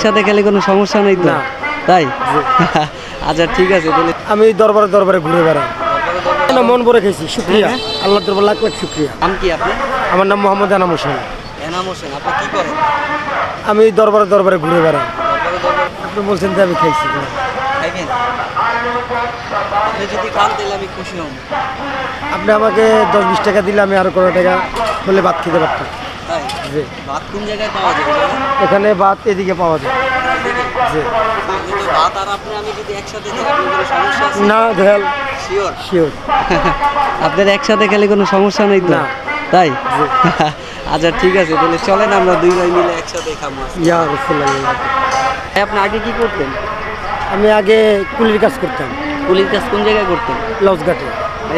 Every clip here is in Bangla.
একসাথে খেলে কোনো সমস্যা নেই তো? না। তাই? আচ্ছা ঠিক আছে তাহলে। আমি দরবারে দরবারে ঘুরে বেড়াই, মন ভরে খেয়েছি। শুক্রিয়া, আল্লাহ দরবার লাখ লাখ শুক্রিয়া। নাম কি আপনার? আমার নাম মোহাম্মদ এনাম হোসেন। এনাম হোসেন, আপনি কি করেন? আমি দরবারে দরবারে ঘুরে বেড়াই। দরবারে আপনি বলছেন যে আমি খাইছি। খাইবেন? আপনি যদি খান তাহলে আমি খুশি হব। আপনি আমাকে 10-20 টাকা দিলে আমি আরো কোনো টাকা হলে ভাত খেতে পারতাম। তাই? জি। ভাত কোন জায়গায় পাওয়া যায়? এখানে ভাত এদিকে পাওয়া যায়। জি। আপনি তো ভাত আর আপনি আমি যদি একসাথে খাই আপনার কোনো সমস্যা আছে? না দেয়াল শিওর? শিওর। আপনার একসাথে খেলে কোনো সমস্যা নেই তো? না। তাই? আচ্ছা ঠিক আছে তাহলে চলেন আমরা দুই ভাই মিলে একসাথে খাবো। ইয়া রাসূলুল্লাহ। আপনি আগে কি করতেন? আমি আগে কুলির কাজ করতাম কুলির কাজ কোন জায়গায় করতেন? লঞ্চঘাটে।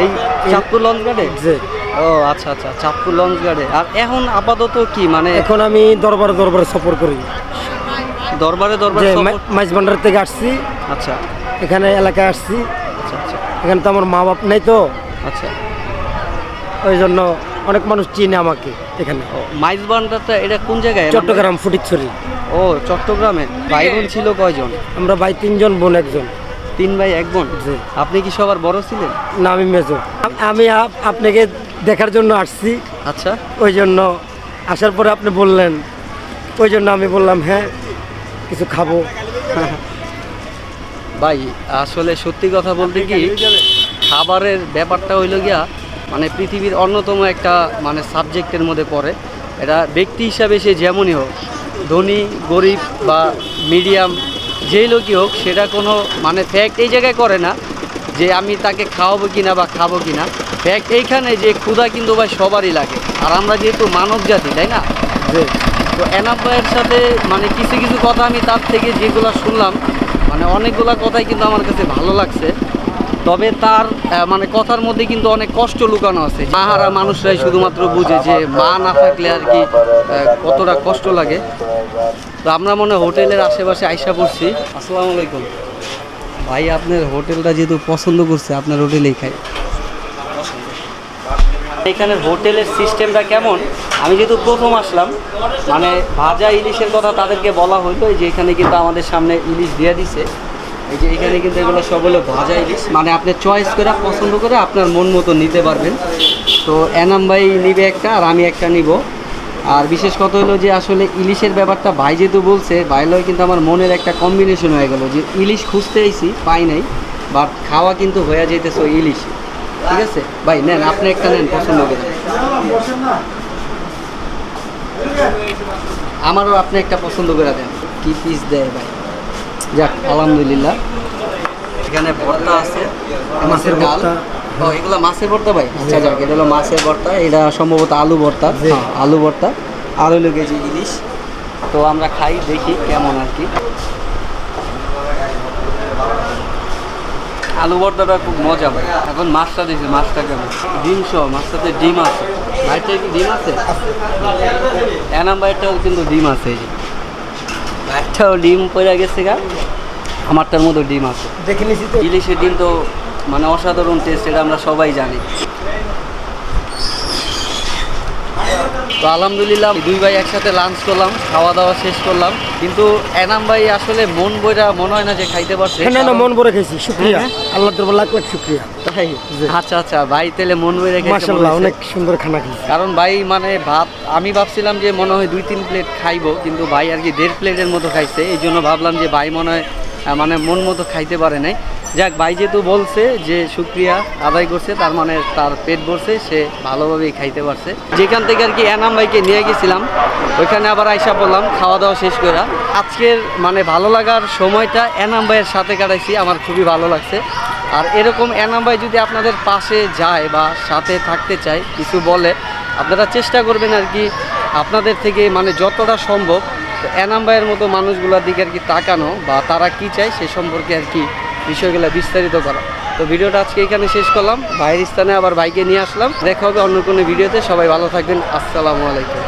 এই চাঁদপুর লঞ্চ গার্ডে? জি। ও আচ্ছা আচ্ছা, চাঁদপুর লঞ্চ গার্ডে। আর এখন আপাতত কি মানে এখন আমি দরবারে দরবারে সফর করি। দরবারে যে দরবারে মাইজভান্ডার থেকে আসছি, আচ্ছা এখানে এলাকায় আসছি। আচ্ছা আচ্ছা এখানে তো আমার মা বাপ নেই, তো আচ্ছা। ওই জন্য অনেক মানুষ চিনে আমাকে এখানে। মাইজ বান্ডারটা এটা কোন জায়গায়? চট্টগ্রাম ফটিকছড়ি। ও চট্টগ্রামে। ভাই বোন ছিল কয়জন? আমরা ভাই 3 জন, বোন 1 জন। 3 ভাই 1 বোন। জি। আপনি কি সবার বড় ছিলেন? না, আমি মেজো। আমি আপনাকে দেখার জন্য আসছি, আচ্ছা ওই জন্য আসার পরে আপনি বললেন, ওই জন্য আমি বললাম হ্যাঁ কিছু খাবো। ভাই আসলে সত্যি কথা বলতে কি খাবারের ব্যাপারটা হইল গিয়া মানে পৃথিবীর অন্যতম একটা মানে সাবজেক্টের মধ্যে পড়ে। এটা ব্যক্তি হিসাবে সে যেমনই হোক, ধনী গরিব বা মিডিয়াম যেই লোকই হোক, সেটা কোনো মানে ফ্যাক্ট এই জায়গায় করে না যে আমি তাকে খাওয়াবো কিনা বা খাবো কিনা। ফ্যাক্ট এইখানে যে ক্ষুধা কিন্তু ভাই সবারই লাগে। আর আমরা যেহেতু মানব জাতি, তাই না? যে তো এনাফ ভাইয়ের সাথে মানে কিছু কিছু কথা আমি তার থেকে যেগুলো শুনলাম, মানে অনেকগুলা কথাই কিন্তু আমার কাছে ভালো লাগছে। তবে তার মানে কথার মধ্যে কিন্তু অনেক কষ্ট লুকানো আছে। মাহারা মানুষরাই শুধুমাত্র বুঝে যে মা না থাকলে আর কি কতটা কষ্ট লাগে। তো আমরা মনে হয় হোটেলের আশেপাশে আইসা পড়ছি। আসসালামু আলাইকুম ভাই, আপনার হোটেলটা যেহেতু পছন্দ করছে আপনার হোটেলেই খাই। এখানের হোটেলের সিস্টেমটা কেমন? আমি যেহেতু প্রথম আসলাম, মানে ভাজা ইলিশের কথা তাদেরকে বলা হইলো যে এখানে কিন্তু আমাদের সামনে ইলিশ দিয়ে দিছে। এই যে এখানে কিন্তু এগুলো সব হলো ভাজা ইলিশ, মানে আপনি চয়েস করে পছন্দ করে আপনার মন মতো নিতে পারবেন। তো এনাম ভাই নিবে একটা আর আমি একটা নিব। আর বিশেষ কথা হলো যে আসলে ইলিশের ব্যাপারটা ভাই যেহেতু বলছে, ভাইলয় কিন্তু আমার মনের একটা কম্বিনেশন হয়ে গেল যে ইলিশ খুঁজতে আইছি, পাই নাই, বাট খাওয়া কিন্তু হয়ে যাইতেছে ওই ইলিশ। ঠিক আছে ভাই, নেন আপনি একটা নেন পছন্দ করে। আমারও আপনি একটা পছন্দ করে দেন। কি পিস দেয় ভাই? যাক আলহামদুলিল্লাহ। এখানে ভর্তা আছে, মাছের ডাল। ও এগুলো মাছের ভর্তা ভাই? আচ্ছা যাক, এটা হলো মাছের ভর্তা, এটা সম্ভবত আলু ভর্তা। হ্যাঁ আলু ভর্তা, আর হলো কেজি ইলিশ। তো আমরা খাই, দেখি কেমন আর কি। আলু ভর্তাটা খুব মজা ভাই। এখন মাছটা দেখছি, মাছটা কেমন? ডিম সহ, মাছটাতে ডিম আছে। ভাইটার কি ডিম আছে? এনাম ভাইটাও কিন্তু ডিম আছে। এই যে ভাইটাও ডিম পড়ে গেছে গা, আমারটার মতো ডিম আছে। দেখে নিছি তো। ইলিশের ডিম তো মানে অসাধারণ টেস্ট, এটা আমরা সবাই জানি। তো আলহামদুলিল্লাহ দুই ভাই একসাথে লাঞ্চ করলাম, খাওয়া দাওয়া শেষ করলাম। কিন্তু এনাম ভাই আসলে মন বইরা মনে হয় না যে খাইতে পারছে। না না, মন ভরে খেয়েছি। শুক্রিয়া, আল্লাহ দরবার লাখ লাখ শুক্রিয়া। তাই? আচ্ছা আচ্ছা ভাই, তাহলে মন বইরা খেয়েছে। মাশাআল্লাহ, অনেক সুন্দর খানা খেয়েছি। কারণ ভাই মানে ভাত আমি ভাবছিলাম যে মনে হয় 2-3 প্লেট খাইবো, কিন্তু ভাই আর কি 1.5 প্লেটের মতো খাইছে। এই জন্য ভাবলাম যে ভাই মনে হয় মানে মন মতো খাইতে পারে নাই। যাক, ভাই যেহেতু বলছে যে শুকরিয়া আদায় করছে, তার মানে তার পেট ভরছে, সে ভালোভাবেই খাইতে পারছে। যেখান থেকে আর কি এনাম ভাইকে নিয়ে গেছিলাম, ওইখানে আবার আইসা বললাম খাওয়া দাওয়া শেষ করে। আজকের মানে ভালো লাগার সময়টা এনাম ভাইয়ের সাথে কাটাইছি, আমার খুবই ভালো লাগছে। আর এরকম এনাম ভাই যদি আপনাদের পাশে যায় বা সাথে থাকতে চায়, কিছু বলে, আপনারা চেষ্টা করবেন আর কি আপনাদের থেকে মানে যতটা সম্ভব এনাম ভাইয়ের মতো মানুষগুলোর দিকে আর কি তাকানো, বা তারা কি চায় সে সম্পর্কে আর কি বিষয়গুলো বিস্তারিত করা। তো ভিডিওটা আজকে এখানে শেষ করলাম। ভাইয়ের স্থানে আবার ভাইকে নিয়ে আসলাম। দেখা হবে অন্য কোনো ভিডিওতে। সবাই ভালো থাকবেন। আসসালামু আলাইকুম।